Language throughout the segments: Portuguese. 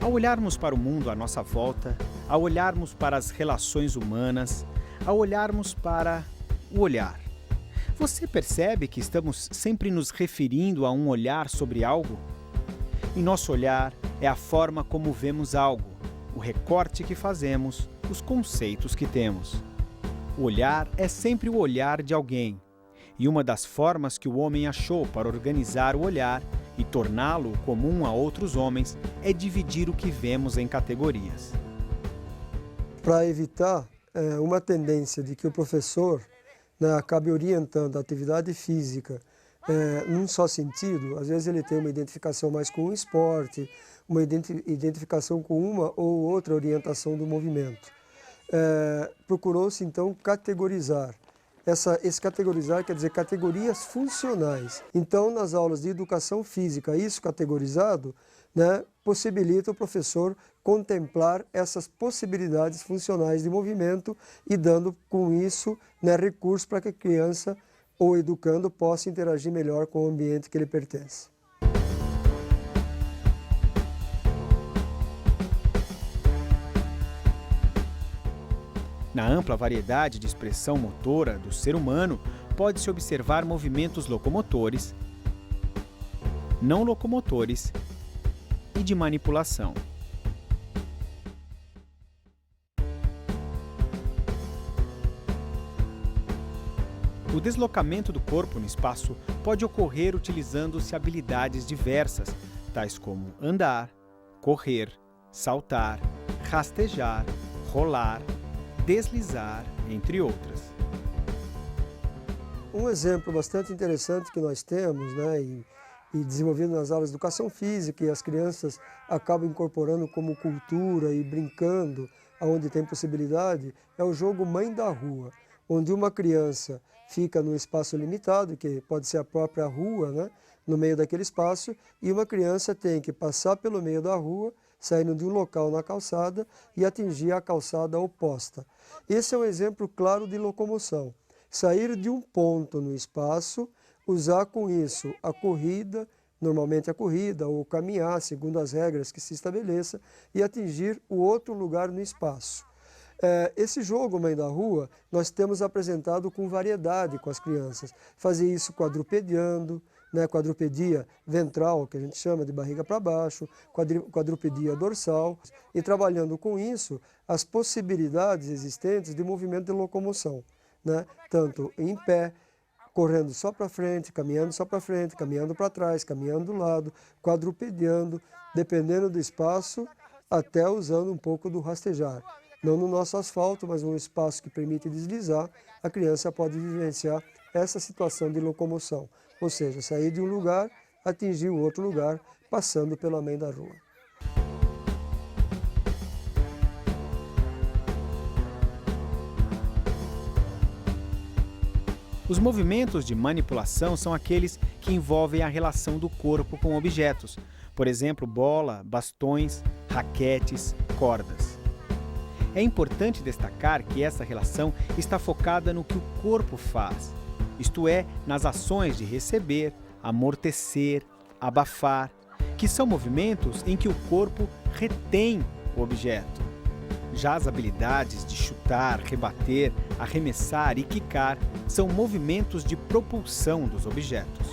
Ao olharmos para o mundo à nossa volta, ao olharmos para as relações humanas, ao olharmos para o olhar, você percebe que estamos sempre nos referindo a um olhar sobre algo? E nosso olhar é a forma como vemos algo, o recorte que fazemos, os conceitos que temos. O olhar é sempre o olhar de alguém, e uma das formas que o homem achou para organizar o olhar e torná-lo comum a outros homens é dividir o que vemos em categorias. Para evitar uma tendência de que o professor, né, acabe orientando a atividade física num só sentido, às vezes ele tem uma identificação mais com o esporte, uma identificação com uma ou outra orientação do movimento. Procurou-se então categorizar. Esse categorizar quer dizer categorias funcionais. Então, nas aulas de educação física, isso categorizado, né, possibilita o professor contemplar essas possibilidades funcionais de movimento e dando com isso, né, recursos para que a criança ou educando possa interagir melhor com o ambiente que ele pertence. Na ampla variedade de expressão motora do ser humano, pode-se observar movimentos locomotores, não locomotores e de manipulação. O deslocamento do corpo no espaço pode ocorrer utilizando-se habilidades diversas, tais como andar, correr, saltar, rastejar, rolar, deslizar, entre outras. Um exemplo bastante interessante que nós temos, né, e desenvolvido nas aulas de educação física, e as crianças acabam incorporando como cultura e brincando, aonde tem possibilidade, é o jogo Mãe da Rua, onde uma criança fica num espaço limitado, que pode ser a própria rua, né, no meio daquele espaço, e uma criança tem que passar pelo meio da rua, saindo de um local na calçada e atingir a calçada oposta. Esse é um exemplo claro de locomoção. Sair de um ponto no espaço, usar com isso a corrida, normalmente a corrida, ou caminhar, segundo as regras que se estabeleça, e atingir o outro lugar no espaço. Esse jogo Mãe da Rua, nós temos apresentado com variedade com as crianças. Fazer isso quadrupediando, né, quadrupedia ventral, que a gente chama de barriga para baixo, quadrupedia dorsal, e trabalhando com isso as possibilidades existentes de movimento de locomoção, né, tanto em pé, correndo só para frente, caminhando para trás, caminhando do lado, quadrupediando, dependendo do espaço, até usando um pouco do rastejar. Não no nosso asfalto, mas um espaço que permite deslizar, a criança pode vivenciar essa situação de locomoção, ou seja, sair de um lugar, atingir o outro lugar, passando pelo meio da rua. Os movimentos de manipulação são aqueles que envolvem a relação do corpo com objetos, por exemplo, bola, bastões, raquetes, cordas. É importante destacar que essa relação está focada no que o corpo faz, isto é, nas ações de receber, amortecer, abafar, que são movimentos em que o corpo retém o objeto. Já as habilidades de chutar, rebater, arremessar e quicar são movimentos de propulsão dos objetos.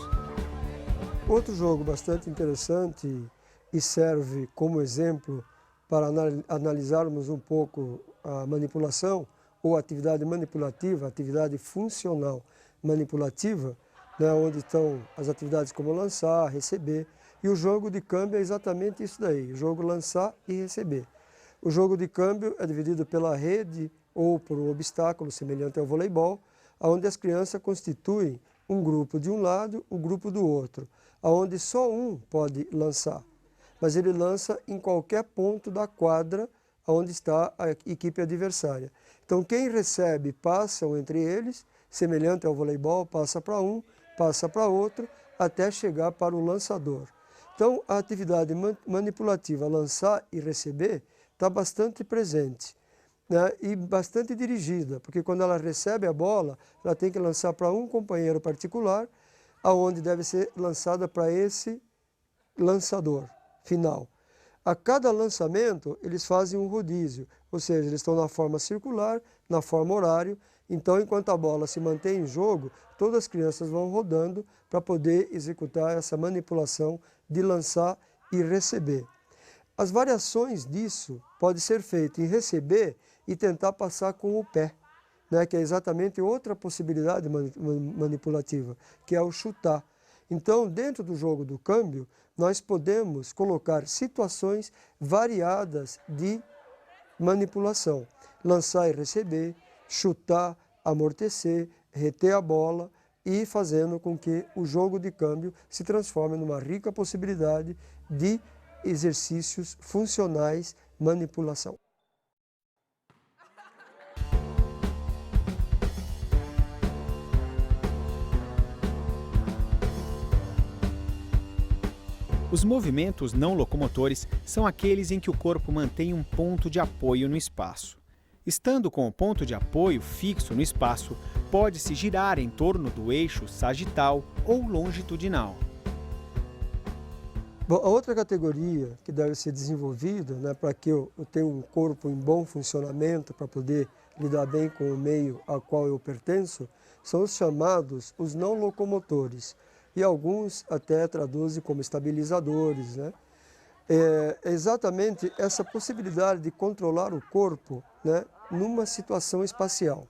Outro jogo bastante interessante e serve como exemplo para analisarmos um pouco a manipulação ou atividade manipulativa, atividade funcional manipulativa, né, onde estão as atividades como lançar, receber, e o jogo de câmbio é exatamente isso daí, o jogo lançar e receber. O jogo de câmbio é dividido pela rede ou por um obstáculo semelhante ao voleibol, onde as crianças constituem um grupo de um lado, um grupo do outro, onde só um pode lançar, mas ele lança em qualquer ponto da quadra onde está a equipe adversária. Então quem recebe passam entre eles, semelhante ao voleibol, passa para um, passa para outro, até chegar para o lançador. Então a atividade manipulativa, lançar e receber, está bastante presente, né, e bastante dirigida, porque quando ela recebe a bola, ela tem que lançar para um companheiro particular, aonde deve ser lançada para esse lançador final. A cada lançamento, eles fazem um rodízio, ou seja, eles estão na forma circular, na forma horário. Então, enquanto a bola se mantém em jogo, todas as crianças vão rodando para poder executar essa manipulação de lançar e receber. As variações disso podem ser feitas em receber e tentar passar com o pé, né, que é exatamente outra possibilidade manipulativa, que é o chutar. Então, dentro do jogo do câmbio, nós podemos colocar situações variadas de manipulação. Lançar e receber, chutar, amortecer, reter a bola e fazendo com que o jogo de câmbio se transforme numa rica possibilidade de exercícios funcionais, manipulação. Os movimentos não locomotores são aqueles em que o corpo mantém um ponto de apoio no espaço. Estando com o ponto de apoio fixo no espaço, pode-se girar em torno do eixo sagital ou longitudinal. Bom, a outra categoria que deve ser desenvolvida, né, para que eu tenha um corpo em bom funcionamento, para poder lidar bem com o meio ao qual eu pertenço, são os chamados os não locomotores. E alguns até traduzem como estabilizadores, né? É exatamente essa possibilidade de controlar o corpo, né, numa situação espacial.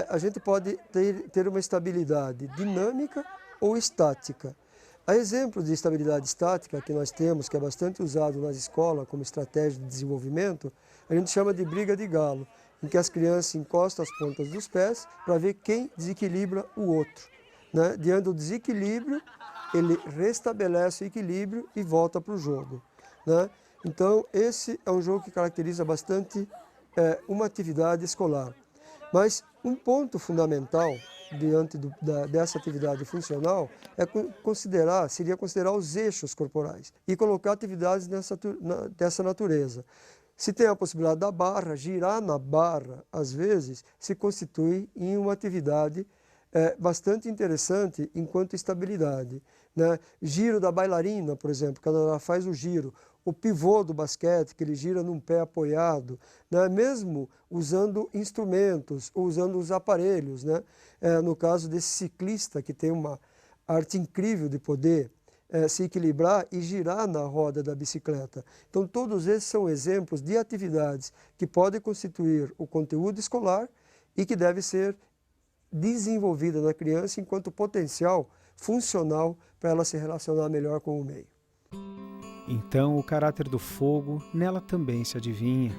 A gente pode ter uma estabilidade dinâmica ou estática. A exemplo de estabilidade estática que nós temos, que é bastante usado nas escolas como estratégia de desenvolvimento, a gente chama de briga de galo, em que as crianças encostam as pontas dos pés para ver quem desequilibra o outro, né? Diante do desequilíbrio, ele restabelece o equilíbrio e volta para o jogo, né? Então, esse é um jogo que caracteriza bastante uma atividade escolar. Mas um ponto fundamental diante dessa atividade funcional seria considerar os eixos corporais e colocar atividades dessa natureza. Se tem a possibilidade da barra, girar na barra, às vezes, se constitui em uma atividade bastante interessante enquanto estabilidade, né? Giro da bailarina, por exemplo, quando ela faz o giro, o pivô do basquete, que ele gira num pé apoiado, né? Mesmo usando instrumentos, ou usando os aparelhos, né? No caso desse ciclista, que tem uma arte incrível de poder se equilibrar e girar na roda da bicicleta. Então, todos esses são exemplos de atividades que podem constituir o conteúdo escolar e que deve ser desenvolvida na criança enquanto potencial funcional para ela se relacionar melhor com o meio. Então, o caráter do fogo nela também se adivinha.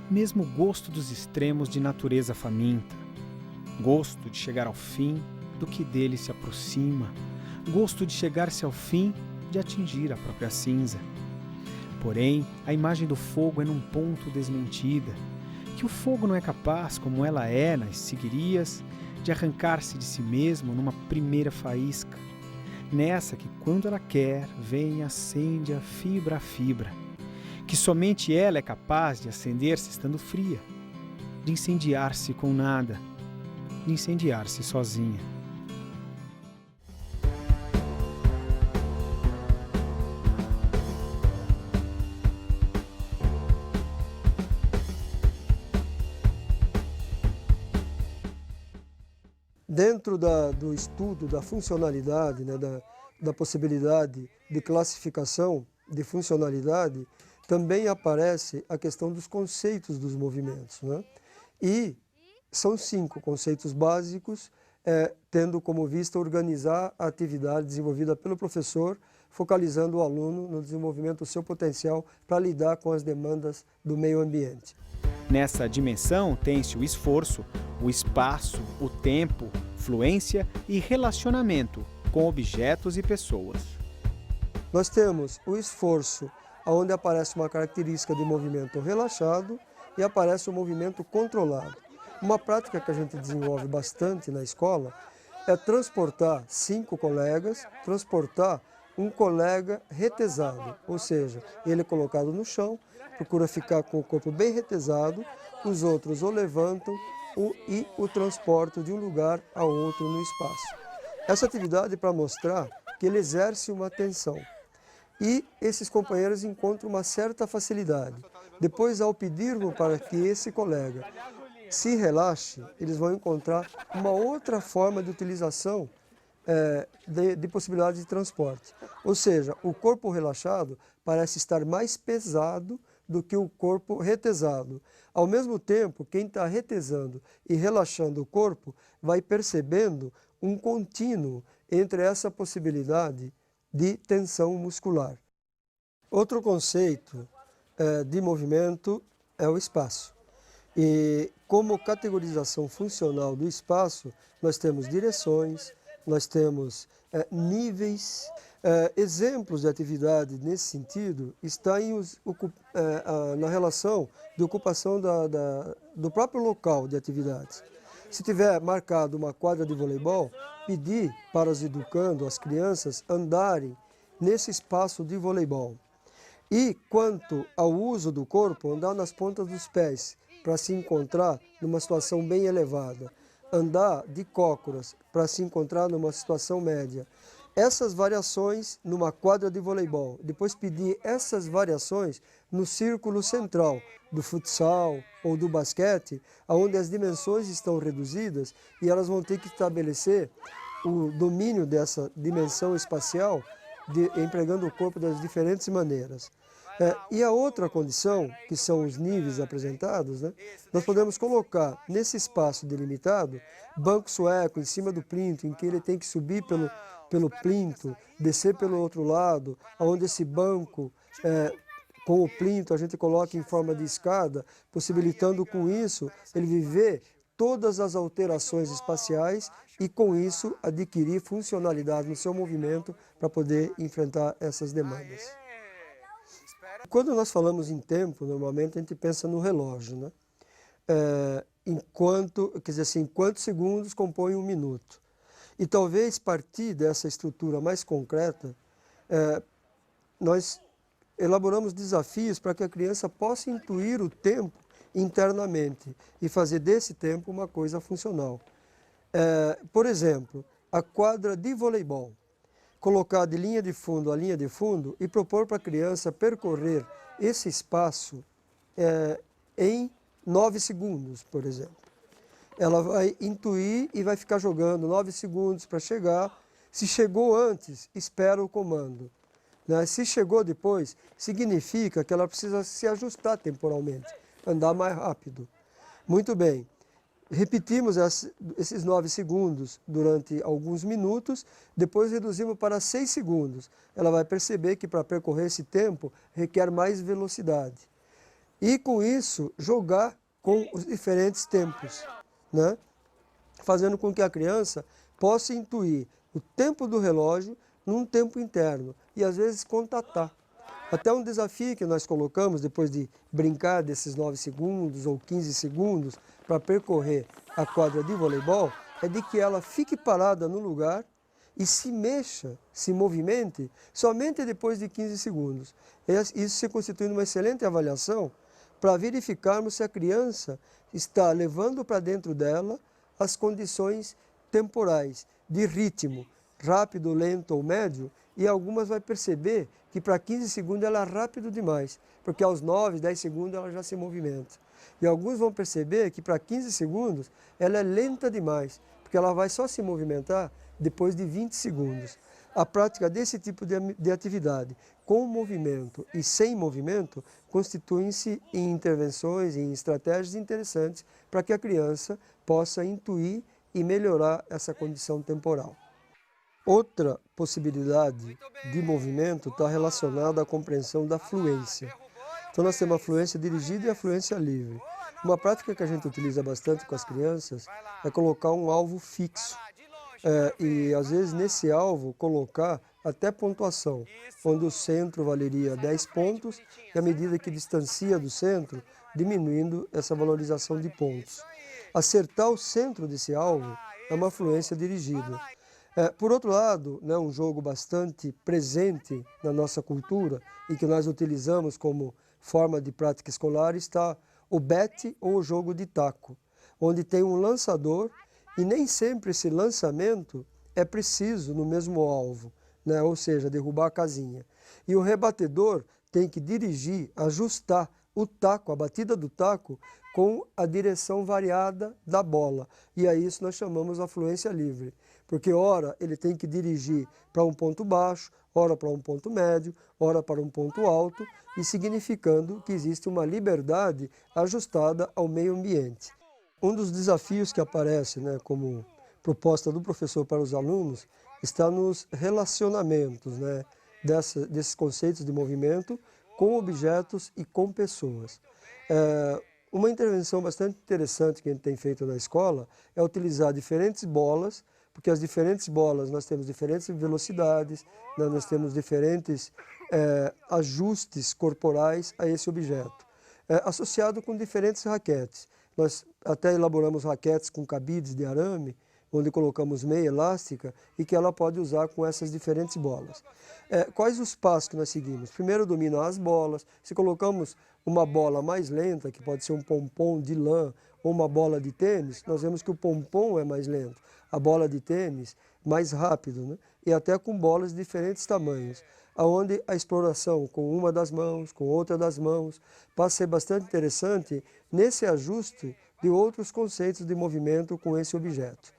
Mesmo gosto dos extremos de natureza faminta. Gosto de chegar ao fim do que dele se aproxima. Gosto de chegar-se ao fim de atingir a própria cinza. Porém, a imagem do fogo é num ponto desmentida, que o fogo não é capaz, como ela é nas seguirias, de arrancar-se de si mesmo numa primeira faísca, nessa que, quando ela quer, vem e acende a fibra, que somente ela é capaz de acender-se estando fria, de incendiar-se com nada, de incendiar-se sozinha. Dentro do estudo da funcionalidade, né, da possibilidade de classificação de funcionalidade, também aparece a questão dos conceitos dos movimentos, né? E são 5 conceitos básicos, tendo como vista organizar a atividade desenvolvida pelo professor, focalizando o aluno no desenvolvimento do seu potencial para lidar com as demandas do meio ambiente. Nessa dimensão tem-se o esforço, o espaço, o tempo, fluência e relacionamento com objetos e pessoas. Nós temos o esforço, onde aparece uma característica de movimento relaxado e aparece o movimento controlado. Uma prática que a gente desenvolve bastante na escola é transportar 5 colegas, transportar um colega retesado, ou seja, ele é colocado no chão, procura ficar com o corpo bem retesado, os outros o levantam e o transportam de um lugar a outro no espaço. Essa atividade é para mostrar que ele exerce uma tensão. e esses companheiros encontram uma certa facilidade. Depois, ao pedirmos para que esse colega se relaxe, eles vão encontrar uma outra forma de utilização de possibilidade de transporte. Ou seja, o corpo relaxado parece estar mais pesado do que o corpo retesado. Ao mesmo tempo, quem está retesando e relaxando o corpo vai percebendo um contínuo entre essa possibilidade de tensão muscular. Outro conceito de movimento é o espaço. E como categorização funcional do espaço, nós temos direções, nós temos níveis. Exemplos de atividade nesse sentido está na relação de ocupação do próprio local de atividades. Se tiver marcado uma quadra de voleibol, pedir para os educandos, as crianças, andarem nesse espaço de voleibol. E quanto ao uso do corpo, andar nas pontas dos pés para se encontrar numa situação bem elevada, andar de cócoras para se encontrar numa situação média. Essas variações numa quadra de voleibol, depois pedir essas variações no círculo central do futsal ou do basquete, onde as dimensões estão reduzidas e elas vão ter que estabelecer o domínio dessa dimensão espacial, empregando o corpo das diferentes maneiras. E a outra condição, que são os níveis apresentados, né, nós podemos colocar nesse espaço delimitado, banco sueco em cima do plinto, em que ele tem que subir pelo plinto, descer pelo outro lado, onde esse banco, com o plinto, a gente coloca em forma de escada, possibilitando com isso ele viver todas as alterações espaciais e com isso adquirir funcionalidade no seu movimento para poder enfrentar essas demandas. Quando nós falamos em tempo, normalmente a gente pensa no relógio, né? Quantos segundos compõem um minuto. E talvez partir dessa estrutura mais concreta, nós elaboramos desafios para que a criança possa intuir o tempo internamente e fazer desse tempo uma coisa funcional. Por exemplo, a quadra de voleibol. Colocar de linha de fundo a linha de fundo e propor para a criança percorrer esse espaço em 9 segundos, por exemplo. Ela vai intuir e vai ficar jogando 9 segundos para chegar. Se chegou antes, espera o comando. Né? Se chegou depois, significa que ela precisa se ajustar temporalmente, andar mais rápido. Muito bem. Repetimos esses 9 segundos durante alguns minutos, depois reduzimos para 6 segundos. Ela vai perceber que para percorrer esse tempo requer mais velocidade. E com isso, jogar com os diferentes tempos, né? Fazendo com que a criança possa intuir o tempo do relógio num tempo interno e às vezes contatar. Até um desafio que nós colocamos, depois de brincar desses 9 segundos ou 15 segundos para percorrer a quadra de voleibol, é de que ela fique parada no lugar e se mexa, se movimente, somente depois de 15 segundos. Isso se constitui uma excelente avaliação para verificarmos se a criança está levando para dentro dela as condições temporais, de ritmo, rápido, lento ou médio, e algumas vai perceber que para 15 segundos ela é rápido demais, porque aos 9, 10 segundos ela já se movimenta. E alguns vão perceber que para 15 segundos ela é lenta demais, porque ela vai só se movimentar depois de 20 segundos. A prática desse tipo de atividade, com movimento e sem movimento, constituem-se em intervenções, em estratégias interessantes para que a criança possa intuir e melhorar essa condição temporal. Outra possibilidade de movimento está relacionada à compreensão da fluência. Então nós temos a fluência dirigida e a fluência livre. Uma prática que a gente utiliza bastante com as crianças é colocar um alvo fixo. E às vezes nesse alvo colocar até pontuação, onde o centro valeria 10 pontos e à medida que distancia do centro, diminuindo essa valorização de pontos. Acertar o centro desse alvo é uma fluência dirigida. Por outro lado, né, um jogo bastante presente na nossa cultura e que nós utilizamos como forma de prática escolar está o bete ou o jogo de taco, onde tem um lançador e nem sempre esse lançamento é preciso no mesmo alvo, né, ou seja, derrubar a casinha. E o rebatedor tem que dirigir, ajustar o taco, a batida do taco, com a direção variada da bola. E a isso nós chamamos a fluência livre. Porque ora ele tem que dirigir para um ponto baixo, ora para um ponto médio, ora para um ponto alto, e significando que existe uma liberdade ajustada ao meio ambiente. Um dos desafios que aparece, né, como proposta do professor para os alunos está nos relacionamentos, né, desses conceitos de movimento com objetos e com pessoas. Uma intervenção bastante interessante que a gente tem feito na escola é utilizar diferentes bolas, porque as diferentes bolas nós temos diferentes velocidades, né, nós temos diferentes ajustes corporais a esse objeto, associado com diferentes raquetes. Nós até elaboramos raquetes com cabides de arame, onde colocamos meia elástica e que ela pode usar com essas diferentes bolas. Quais os passos que nós seguimos? Primeiro, dominar as bolas. Se colocamos uma bola mais lenta, que pode ser um pompom de lã ou uma bola de tênis, nós vemos que o pompom é mais lento, a bola de tênis mais rápido, né? E até com bolas de diferentes tamanhos, onde a exploração com uma das mãos, com outra das mãos, passa a ser bastante interessante nesse ajuste de outros conceitos de movimento com esse objeto.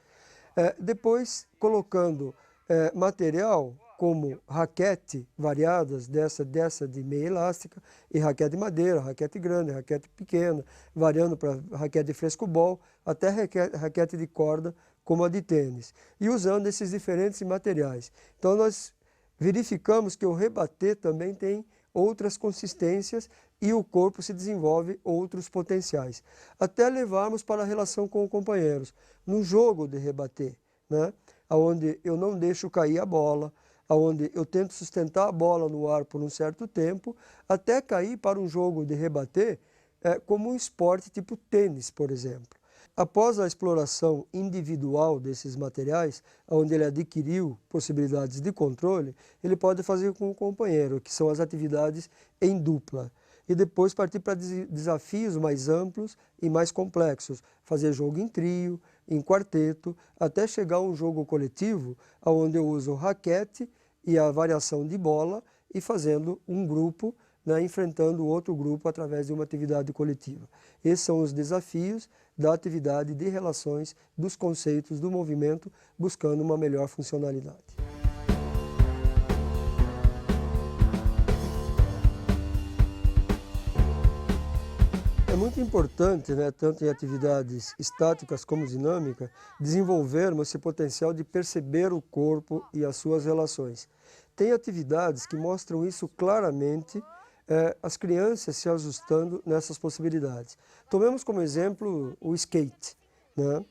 Depois, colocando material como raquete variadas, dessa de meia elástica, e raquete de madeira, raquete grande, raquete pequena, variando para raquete de frescobol, até raquete de corda, como a de tênis, e usando esses diferentes materiais. Então, nós verificamos que o rebater também tem outras consistências e o corpo se desenvolve outros potenciais, até levarmos para a relação com os companheiros, no jogo de rebater, né? Onde eu não deixo cair a bola, onde eu tento sustentar a bola no ar por um certo tempo, até cair para um jogo de rebater, como um esporte tipo tênis, por exemplo. Após a exploração individual desses materiais, onde ele adquiriu possibilidades de controle, ele pode fazer com o companheiro, que são as atividades em dupla. E depois partir para desafios mais amplos e mais complexos, fazer jogo em trio, em quarteto, até chegar a um jogo coletivo, onde eu uso raquete e a variação de bola e fazendo um grupo, né, enfrentando outro grupo através de uma atividade coletiva. Esses são os desafios da atividade de relações, dos conceitos, do movimento, buscando uma melhor funcionalidade. É muito importante, né, tanto em atividades estáticas como dinâmicas, desenvolvermos esse potencial de perceber o corpo e as suas relações. Tem atividades que mostram isso claramente, as crianças se ajustando nessas possibilidades. Tomemos como exemplo o skate, né,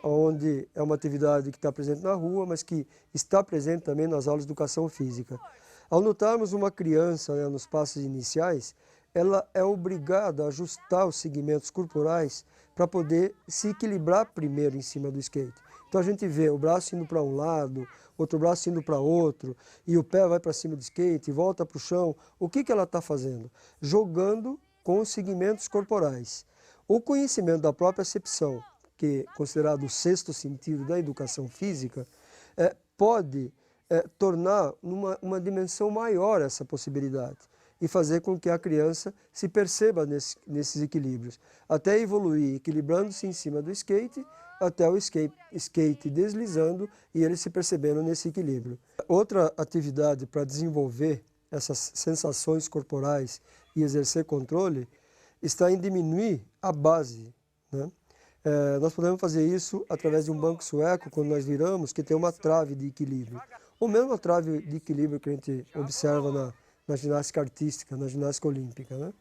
onde é uma atividade que está presente na rua, mas que está presente também nas aulas de educação física. Ao notarmos uma criança, né, nos passos iniciais, ela é obrigada a ajustar os segmentos corporais para poder se equilibrar primeiro em cima do skate. Então a gente vê o braço indo para um lado, outro braço indo para outro, e o pé vai para cima do skate, volta para o chão. O que ela está fazendo? Jogando com os segmentos corporais. O conhecimento da própria acepção, que é considerado o sexto sentido da educação física, pode tornar uma dimensão maior essa possibilidade e fazer com que a criança se perceba nesses equilíbrios, até evoluir equilibrando-se em cima do skate, até o skate deslizando e ele se percebendo nesse equilíbrio. Outra atividade para desenvolver essas sensações corporais e exercer controle está em diminuir a base, né? Nós podemos fazer isso através de um banco sueco, quando nós viramos, que tem uma trave de equilíbrio. Ou mesmo a trave de equilíbrio que a gente observa na ginástica artística, na ginástica olímpica, né?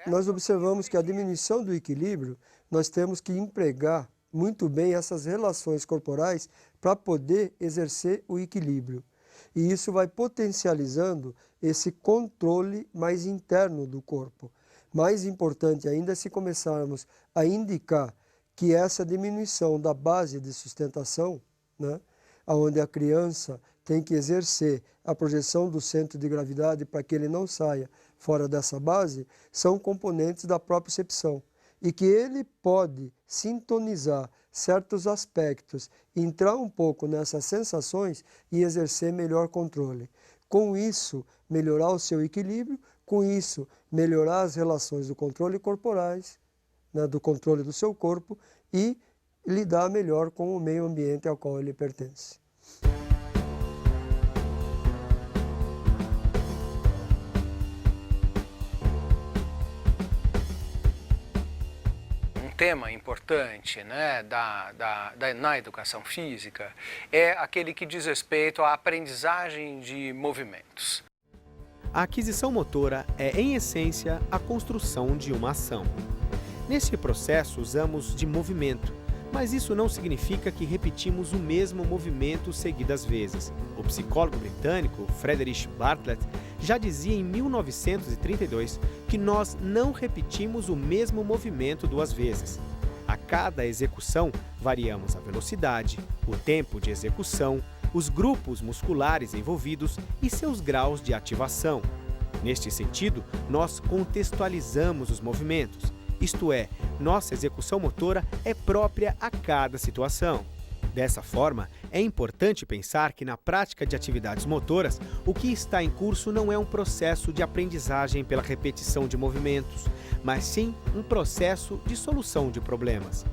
Nós observamos que a diminuição do equilíbrio, nós temos que empregar muito bem essas relações corporais para poder exercer o equilíbrio. E isso vai potencializando esse controle mais interno do corpo. Mais importante ainda é se começarmos a indicar que essa diminuição da base de sustentação, né, onde a criança tem que exercer a projeção do centro de gravidade para que ele não saia fora dessa base, são componentes da propriocepção. E que ele pode sintonizar certos aspectos, entrar um pouco nessas sensações e exercer melhor controle. com isso melhorar o seu equilíbrio, com isso melhorar as relações do controle corporais, né, do controle do seu corpo e lidar melhor com o meio ambiente ao qual ele pertence. Tema importante, né, na educação física é aquele que diz respeito à aprendizagem de movimentos. A aquisição motora é, em essência, a construção de uma ação. Neste processo, usamos de movimento, mas isso não significa que repetimos o mesmo movimento seguidas vezes. O psicólogo britânico Frederick Bartlett já dizia em 1932 que nós não repetimos o mesmo movimento duas vezes. A cada execução, variamos a velocidade, o tempo de execução, os grupos musculares envolvidos e seus graus de ativação. Neste sentido, nós contextualizamos os movimentos, isto é, nossa execução motora é própria a cada situação. Dessa forma, é importante pensar que na prática de atividades motoras, o que está em curso não é um processo de aprendizagem pela repetição de movimentos, mas sim um processo de solução de problemas.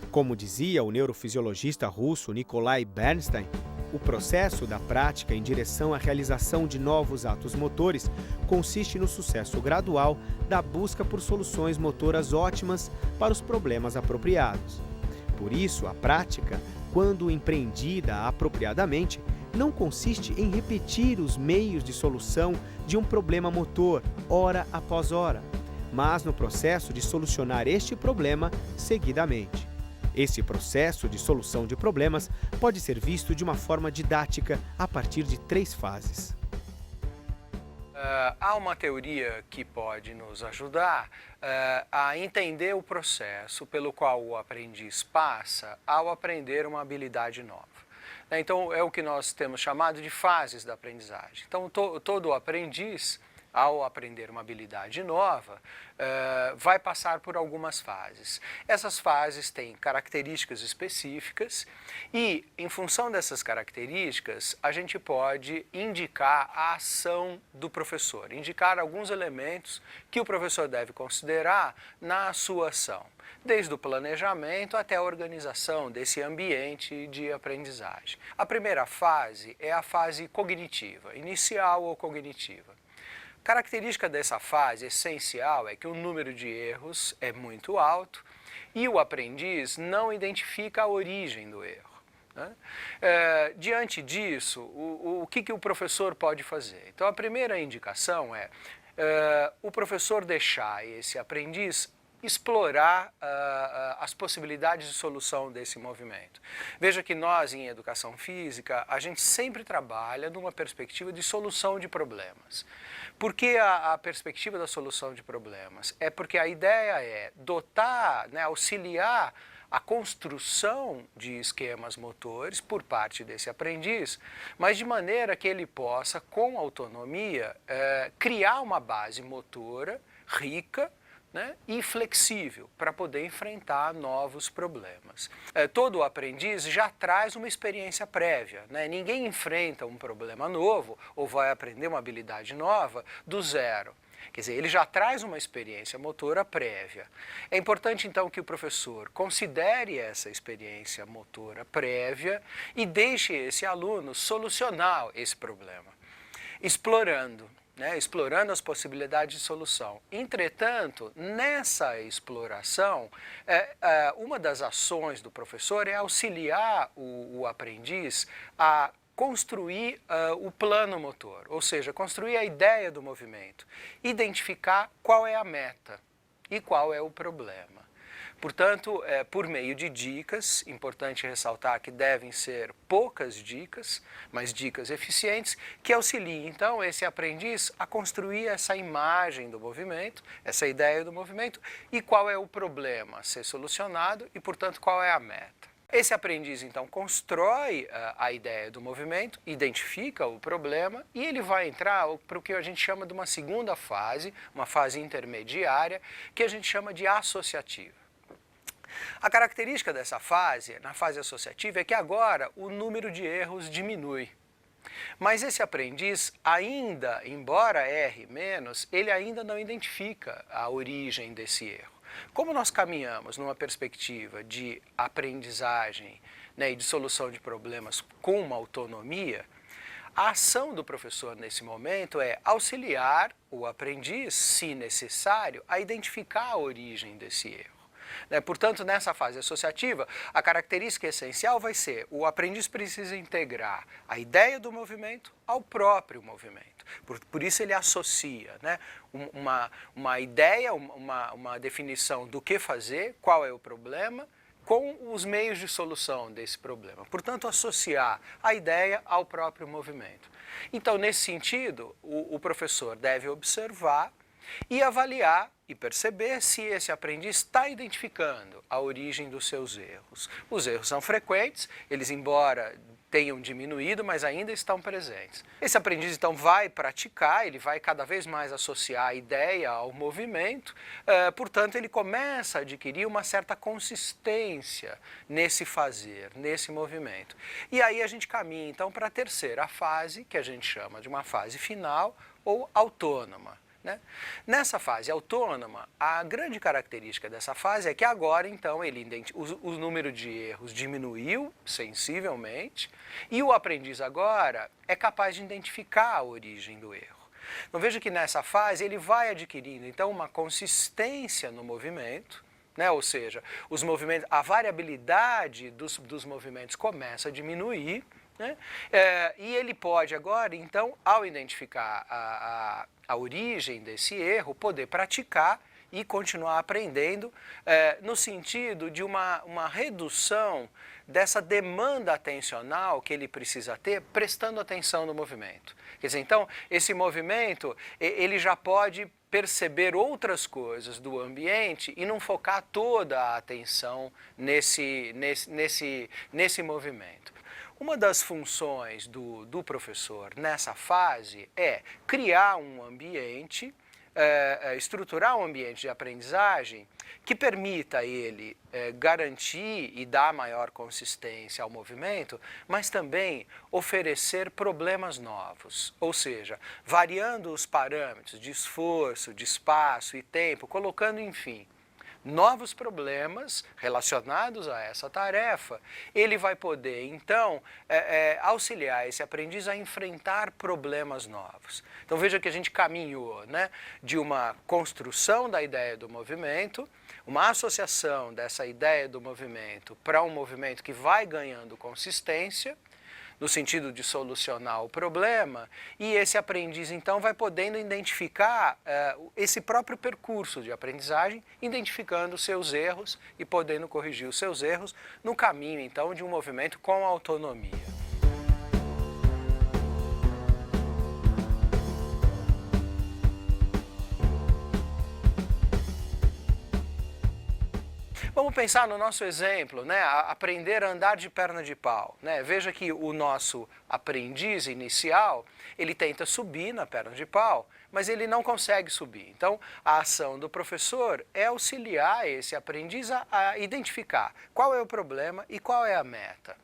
Como dizia o neurofisiologista russo Nikolai Bernstein, o processo da prática em direção à realização de novos atos motores consiste no sucesso gradual da busca por soluções motoras ótimas para os problemas apropriados. Por isso, a prática, quando empreendida apropriadamente, não consiste em repetir os meios de solução de um problema motor, hora após hora, mas no processo de solucionar este problema seguidamente. Esse processo de solução de problemas pode ser visto de uma forma didática a partir de 3 fases. Há uma teoria que pode nos ajudar a entender o processo pelo qual o aprendiz passa ao aprender uma habilidade nova. Então, é o que nós temos chamado de fases da aprendizagem. Então, todo aprendiz, ao aprender uma habilidade nova, vai passar por algumas fases. Essas fases têm características específicas e, em função dessas características, a gente pode indicar a ação do professor, indicar alguns elementos que o professor deve considerar na sua ação, desde o planejamento até a organização desse ambiente de aprendizagem. A primeira fase é a fase cognitiva, inicial ou cognitiva. Característica dessa fase essencial é que o número de erros é muito alto e o aprendiz não identifica a origem do erro. Né? Diante disso, o que o professor pode fazer? Então, a primeira indicação é o professor deixar esse aprendiz explorar as possibilidades de solução desse movimento. Veja que nós, em educação física, a gente sempre trabalha numa perspectiva de solução de problemas. Por que a perspectiva da solução de problemas? É porque a ideia é dotar, né, auxiliar a construção de esquemas motores por parte desse aprendiz, mas de maneira que ele possa, com autonomia, criar uma base motora rica, né, e flexível para poder enfrentar novos problemas. Todo aprendiz já traz uma experiência prévia, né? Ninguém enfrenta um problema novo ou vai aprender uma habilidade nova do zero. Quer dizer, ele já traz uma experiência motora prévia. É importante, então, que o professor considere essa experiência motora prévia e deixe esse aluno solucionar esse problema, explorando as possibilidades de solução. Entretanto, nessa exploração, uma das ações do professor é auxiliar o aprendiz a construir o plano motor, ou seja, construir a ideia do movimento, identificar qual é a meta e qual é o problema. Portanto, por meio de dicas, importante ressaltar que devem ser poucas dicas, mas dicas eficientes, que auxiliem, então, esse aprendiz a construir essa imagem do movimento, essa ideia do movimento, e qual é o problema a ser solucionado e, portanto, qual é a meta. Esse aprendiz, então, constrói a ideia do movimento, identifica o problema e ele vai entrar para o que a gente chama de uma segunda fase, uma fase intermediária, que a gente chama de associativa. A característica dessa fase, na fase associativa, é que agora o número de erros diminui. Mas esse aprendiz ainda, embora erre menos, ele ainda não identifica a origem desse erro. Como nós caminhamos numa perspectiva de aprendizagem, né, e de solução de problemas com uma autonomia, a ação do professor nesse momento é auxiliar o aprendiz, se necessário, a identificar a origem desse erro. Portanto, nessa fase associativa, a característica essencial vai ser o aprendiz precisa integrar a ideia do movimento ao próprio movimento. Por isso ele associa, né, uma ideia, uma definição do que fazer, qual é o problema, com os meios de solução desse problema. Portanto, associar a ideia ao próprio movimento. Então, nesse sentido, o professor deve observar e avaliar e perceber se esse aprendiz está identificando a origem dos seus erros. Os erros são frequentes, eles, embora tenham diminuído, mas ainda estão presentes. Esse aprendiz, então, vai praticar, ele vai cada vez mais associar a ideia ao movimento, portanto, ele começa a adquirir uma certa consistência nesse fazer, nesse movimento. E aí a gente caminha, então, para a terceira fase, que a gente chama de uma fase final ou autônoma. Nessa fase autônoma, a grande característica dessa fase é que agora, então, o número de erros diminuiu sensivelmente e o aprendiz agora é capaz de identificar a origem do erro. Então, veja que nessa fase ele vai adquirindo, então, uma consistência no movimento, ou seja, os movimentos, a variabilidade dos movimentos começa a diminuir, e ele pode agora, então, ao identificar a origem desse erro, poder praticar e continuar aprendendo no sentido de uma redução dessa demanda atencional que ele precisa ter, prestando atenção no movimento. Quer dizer, então, esse movimento, ele já pode perceber outras coisas do ambiente e não focar toda a atenção nesse movimento. Uma das funções do professor nessa fase é criar um ambiente, estruturar um ambiente de aprendizagem que permita a ele garantir e dar maior consistência ao movimento, mas também oferecer problemas novos, ou seja, variando os parâmetros de esforço, de espaço e tempo, colocando, enfim, novos problemas relacionados a essa tarefa, ele vai poder, então, auxiliar esse aprendiz a enfrentar problemas novos. Então, veja que a gente caminhou, de uma construção da ideia do movimento, uma associação dessa ideia do movimento para um movimento que vai ganhando consistência, no sentido de solucionar o problema, e esse aprendiz, então, vai podendo identificar esse próprio percurso de aprendizagem, identificando os seus erros e podendo corrigir os seus erros no caminho, então, de um movimento com autonomia. Vamos pensar no nosso exemplo, aprender a andar de perna de pau. Veja que o nosso aprendiz inicial, ele tenta subir na perna de pau, mas ele não consegue subir. Então, a ação do professor é auxiliar esse aprendiz a identificar qual é o problema e qual é a meta.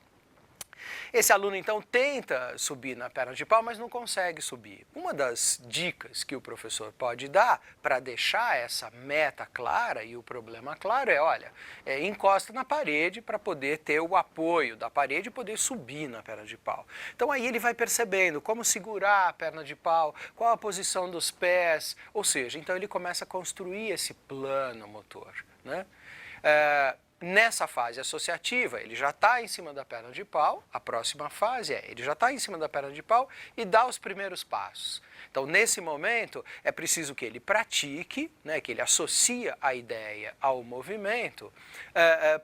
Esse aluno, então, tenta subir na perna de pau, mas não consegue subir. Uma das dicas que o professor pode dar para deixar essa meta clara e o problema claro é, olha, encosta na parede para poder ter o apoio da parede e poder subir na perna de pau. Então, aí ele vai percebendo como segurar a perna de pau, qual a posição dos pés, ou seja, então ele começa a construir esse plano motor, Nessa fase associativa, ele já está em cima da perna de pau, a próxima fase ele já está em cima da perna de pau e dá os primeiros passos. Então, nesse momento, é preciso que ele pratique, que ele associe a ideia ao movimento,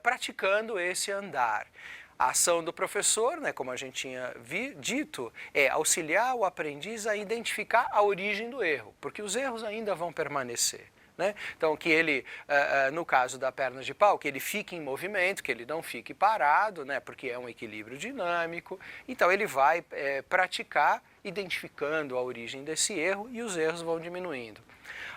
praticando esse andar. A ação do professor, como a gente tinha dito, é auxiliar o aprendiz a identificar a origem do erro, porque os erros ainda vão permanecer. Então, que ele, no caso da perna de pau, que ele fique em movimento, que ele não fique parado, porque é um equilíbrio dinâmico. Então, ele vai praticar identificando a origem desse erro e os erros vão diminuindo.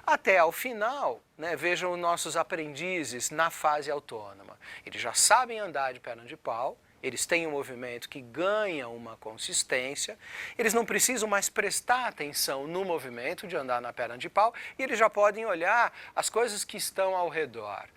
Até ao final, vejam os nossos aprendizes na fase autônoma. Eles já sabem andar de perna de pau, eles têm um movimento que ganha uma consistência, eles não precisam mais prestar atenção no movimento de andar na perna de pau e eles já podem olhar as coisas que estão ao redor.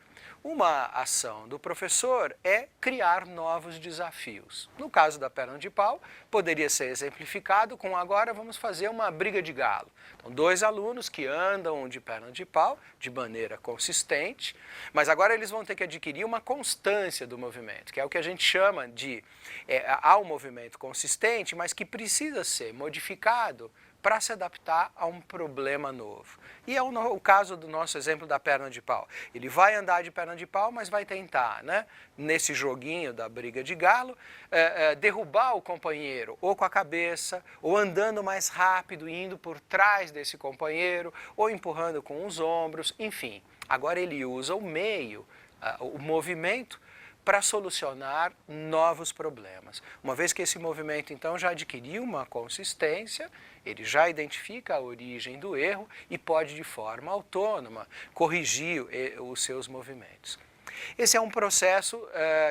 Uma ação do professor é criar novos desafios. No caso da perna de pau, poderia ser exemplificado com agora vamos fazer uma briga de galo. Então, 2 alunos que andam de perna de pau de maneira consistente, mas agora eles vão ter que adquirir uma constância do movimento, que é o que a gente chama de há um movimento consistente, mas que precisa ser modificado para se adaptar a um problema novo. E é o caso do nosso exemplo da perna de pau. Ele vai andar de perna de pau, mas vai tentar, né, nesse joguinho da briga de galo, derrubar o companheiro ou com a cabeça, ou andando mais rápido, indo por trás desse companheiro, ou empurrando com os ombros, enfim. Agora ele usa o meio, o movimento, para solucionar novos problemas. Uma vez que esse movimento, então, já adquiriu uma consistência, ele já identifica a origem do erro e pode, de forma autônoma, corrigir os seus movimentos. Esse é um processo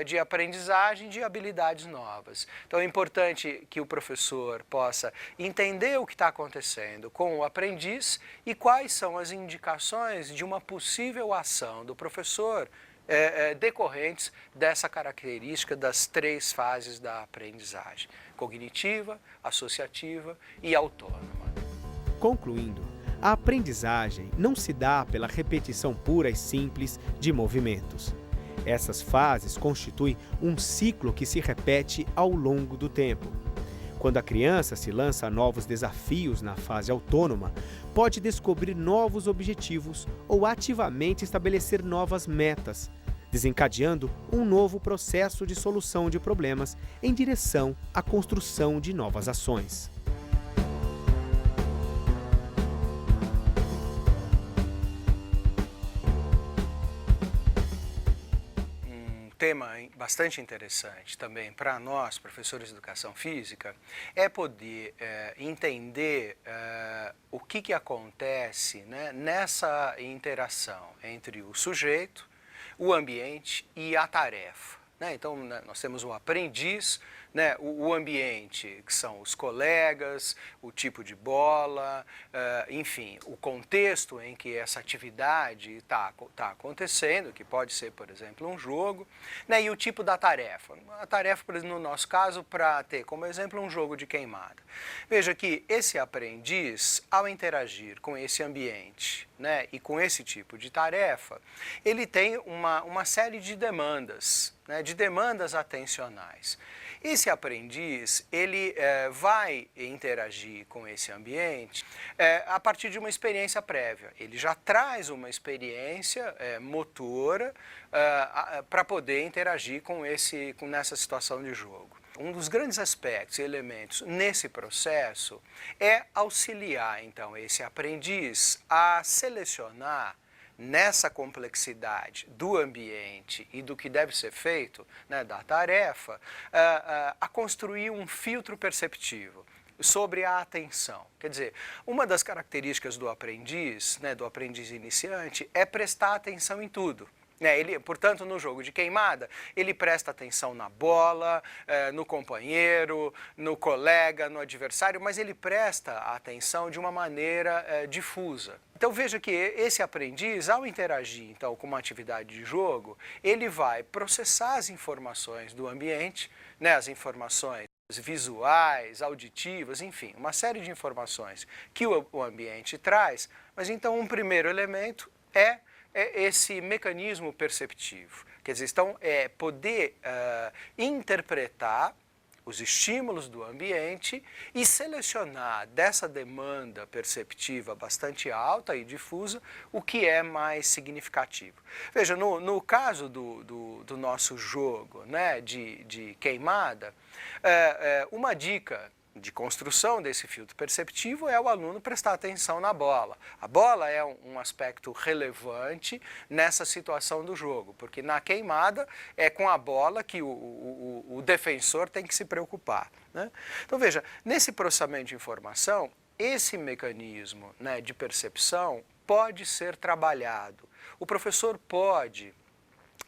de aprendizagem de habilidades novas. Então é importante que o professor possa entender o que está acontecendo com o aprendiz e quais são as indicações de uma possível ação do professor decorrentes dessa característica das 3 fases da aprendizagem: cognitiva, associativa e autônoma. Concluindo, a aprendizagem não se dá pela repetição pura e simples de movimentos. Essas fases constituem um ciclo que se repete ao longo do tempo. Quando a criança se lança a novos desafios na fase autônoma, pode descobrir novos objetivos ou ativamente estabelecer novas metas, desencadeando um novo processo de solução de problemas em direção à construção de novas ações. Tema bastante interessante também para nós, professores de educação física, é poder entender o que acontece, né, nessa interação entre o sujeito, o ambiente e a tarefa. Né? Então, né, nós temos um aprendiz, né, o ambiente, que são os colegas, o tipo de bola, enfim, o contexto em que essa atividade está acontecendo, que pode ser, por exemplo, um jogo, né, e o tipo da tarefa. A tarefa, por exemplo, no nosso caso, para ter como exemplo um jogo de queimada. Veja que esse aprendiz, ao interagir com esse ambiente, né, e com esse tipo de tarefa, ele tem uma série de demandas, né, de demandas atencionais. Esse aprendiz, ele vai interagir com esse ambiente a partir de uma experiência prévia. Ele já traz uma experiência motora para poder interagir nessa situação de jogo. Um dos grandes aspectos e elementos nesse processo é auxiliar, então, esse aprendiz a selecionar nessa complexidade do ambiente e do que deve ser feito, né, da tarefa, a construir um filtro perceptivo sobre a atenção. Quer dizer, uma das características do aprendiz, né, do aprendiz iniciante, é prestar atenção em tudo. Ele, portanto, no jogo de queimada, ele presta atenção na bola, no companheiro, no colega, no adversário, mas ele presta atenção de uma maneira difusa. Então veja que esse aprendiz, ao interagir então, com uma atividade de jogo, ele vai processar as informações do ambiente, né, as informações visuais, auditivas, enfim, uma série de informações que o ambiente traz, mas então um primeiro elemento é esse mecanismo perceptivo. Quer dizer, então, poder interpretar os estímulos do ambiente e selecionar dessa demanda perceptiva bastante alta e difusa o que é mais significativo. Veja, no caso do nosso jogo, né, de queimada, uma dica de construção desse filtro perceptivo é o aluno prestar atenção na bola. A bola é um aspecto relevante nessa situação do jogo, porque na queimada é com a bola que o defensor tem que se preocupar, né? Então veja, nesse processamento de informação, esse mecanismo, né, de percepção pode ser trabalhado. O professor pode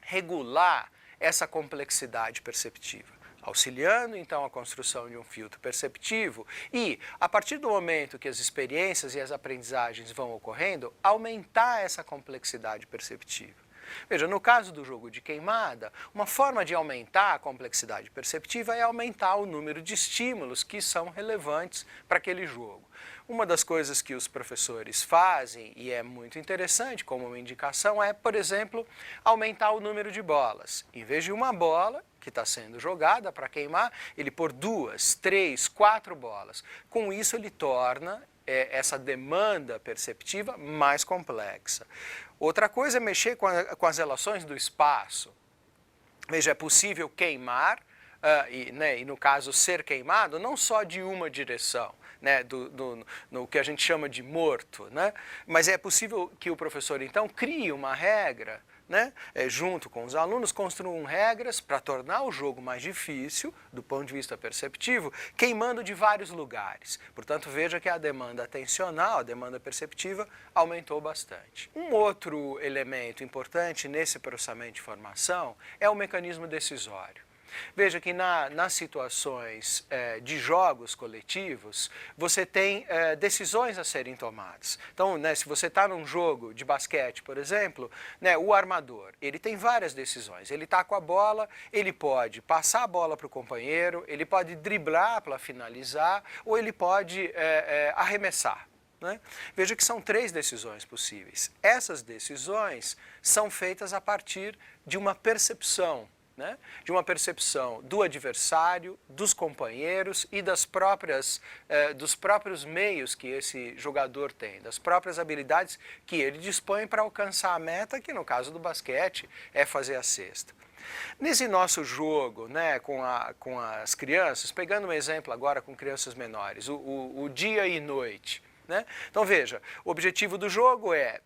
regular essa complexidade perceptiva. auxiliando então a construção de um filtro perceptivo e, a partir do momento que as experiências e as aprendizagens vão ocorrendo, aumentar essa complexidade perceptiva. Veja, no caso do jogo de queimada, uma forma de aumentar a complexidade perceptiva é aumentar o número de estímulos que são relevantes para aquele jogo. Uma das coisas que os professores fazem, e é muito interessante como uma indicação, é, por exemplo, aumentar o número de bolas. Em vez de uma bola que está sendo jogada para queimar, ele pôr 2, 3, 4 bolas. Com isso, ele torna essa demanda perceptiva mais complexa. Outra coisa é mexer com as relações do espaço. Veja, é possível queimar, e no caso ser queimado, não só de uma direção, né, no que a gente chama de morto, né, mas é possível que o professor então crie uma regra, né, junto com os alunos, construam regras para tornar o jogo mais difícil, do ponto de vista perceptivo, queimando de vários lugares. Portanto, veja que a demanda atencional, a demanda perceptiva, aumentou bastante. Um outro elemento importante nesse processamento de informação é o mecanismo decisório. Veja que nas situações de jogos coletivos, você tem decisões a serem tomadas. Então, né, se você está num jogo de basquete, por exemplo, né, o armador, ele tem várias decisões. Ele está com a bola, ele pode passar a bola para o companheiro, ele pode driblar para finalizar, ou ele pode arremessar. Né? Veja que são 3 decisões possíveis. Essas decisões são feitas a partir de uma percepção. Né? De uma percepção do adversário, dos companheiros e dos próprios meios que esse jogador tem, das próprias habilidades que ele dispõe para alcançar a meta, que no caso do basquete é fazer a cesta. Nesse nosso jogo, né, com as crianças, pegando um exemplo agora com crianças menores, o dia e noite. Né? Então veja, o objetivo do jogo é,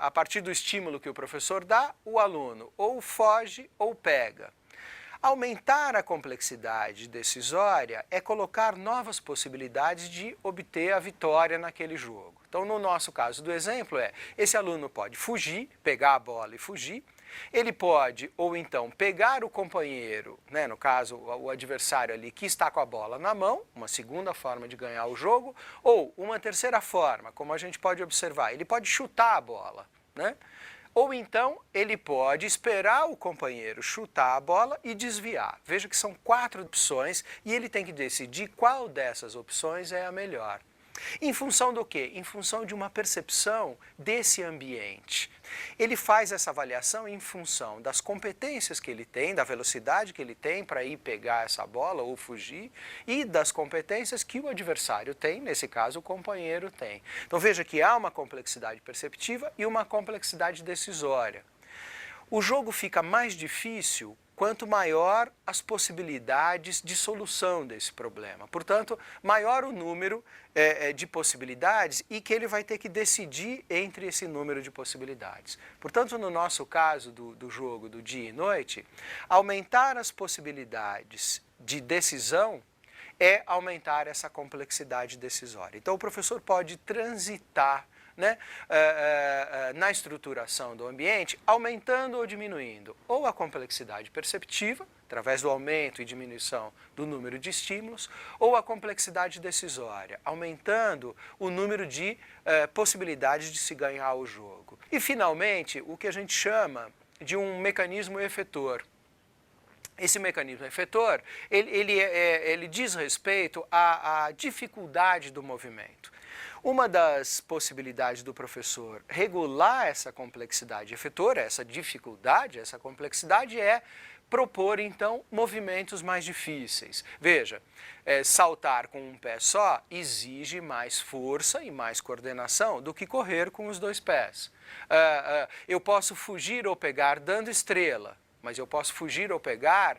a partir do estímulo que o professor dá, o aluno ou foge ou pega. Aumentar a complexidade decisória é colocar novas possibilidades de obter a vitória naquele jogo. Então no nosso caso do exemplo esse aluno pode fugir, pegar a bola e fugir. Ele pode, ou então, pegar o companheiro, né, no caso, o adversário ali, que está com a bola na mão, uma segunda forma de ganhar o jogo, ou uma terceira forma, como a gente pode observar, ele pode chutar a bola, né? Ou então, ele pode esperar o companheiro chutar a bola e desviar. Veja que são 4 opções e ele tem que decidir qual dessas opções é a melhor. Em função do quê? Em função de uma percepção desse ambiente. Ele faz essa avaliação em função das competências que ele tem, da velocidade que ele tem para ir pegar essa bola ou fugir, e das competências que o adversário tem, nesse caso o companheiro tem. Então veja que há uma complexidade perceptiva e uma complexidade decisória. O jogo fica mais difícil quanto maior as possibilidades de solução desse problema. Portanto, maior o número de possibilidades e que ele vai ter que decidir entre esse número de possibilidades. Portanto, no nosso caso do jogo do dia e noite, aumentar as possibilidades de decisão é aumentar essa complexidade decisória. Então, o professor pode transitar, né, na estruturação do ambiente, aumentando ou diminuindo ou a complexidade perceptiva, através do aumento e diminuição do número de estímulos, ou a complexidade decisória, aumentando o número de possibilidades de se ganhar o jogo. E, finalmente, o que a gente chama de um mecanismo efetor. Esse mecanismo efetor, ele diz respeito à dificuldade do movimento. Uma das possibilidades do professor regular essa complexidade efetora, essa dificuldade, essa complexidade, é propor, então, movimentos mais difíceis. Veja, saltar com um pé só exige mais força e mais coordenação do que correr com os 2 pés. Eu posso fugir ou pegar dando estrela, mas eu posso fugir ou pegar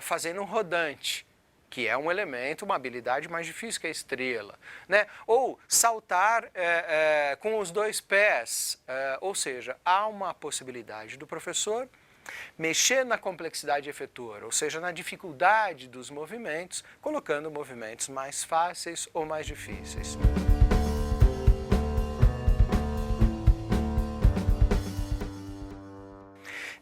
fazendo um rodante, que é um elemento, uma habilidade mais difícil que a estrela, né? Ou saltar com os 2 pés, ou seja, há uma possibilidade do professor mexer na complexidade efetora, ou seja, na dificuldade dos movimentos, colocando movimentos mais fáceis ou mais difíceis.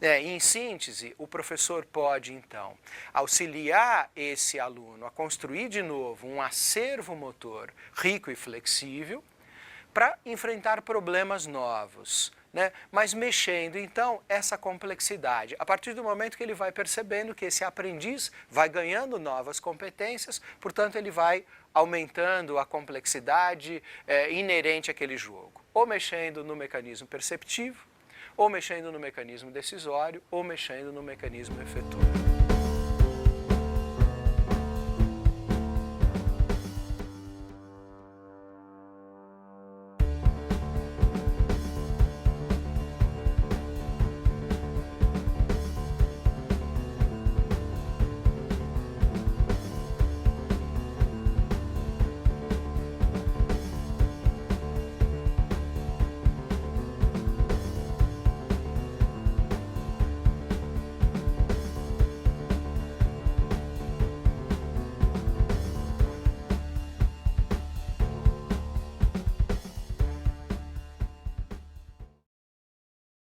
Em síntese, o professor pode, então, auxiliar esse aluno a construir de novo um acervo motor rico e flexível para enfrentar problemas novos, mas mexendo, então, essa complexidade. A partir do momento que ele vai percebendo que esse aprendiz vai ganhando novas competências, portanto, ele vai aumentando a complexidade inerente àquele jogo, ou mexendo no mecanismo perceptivo, ou mexendo no mecanismo decisório, ou mexendo no mecanismo efetuador.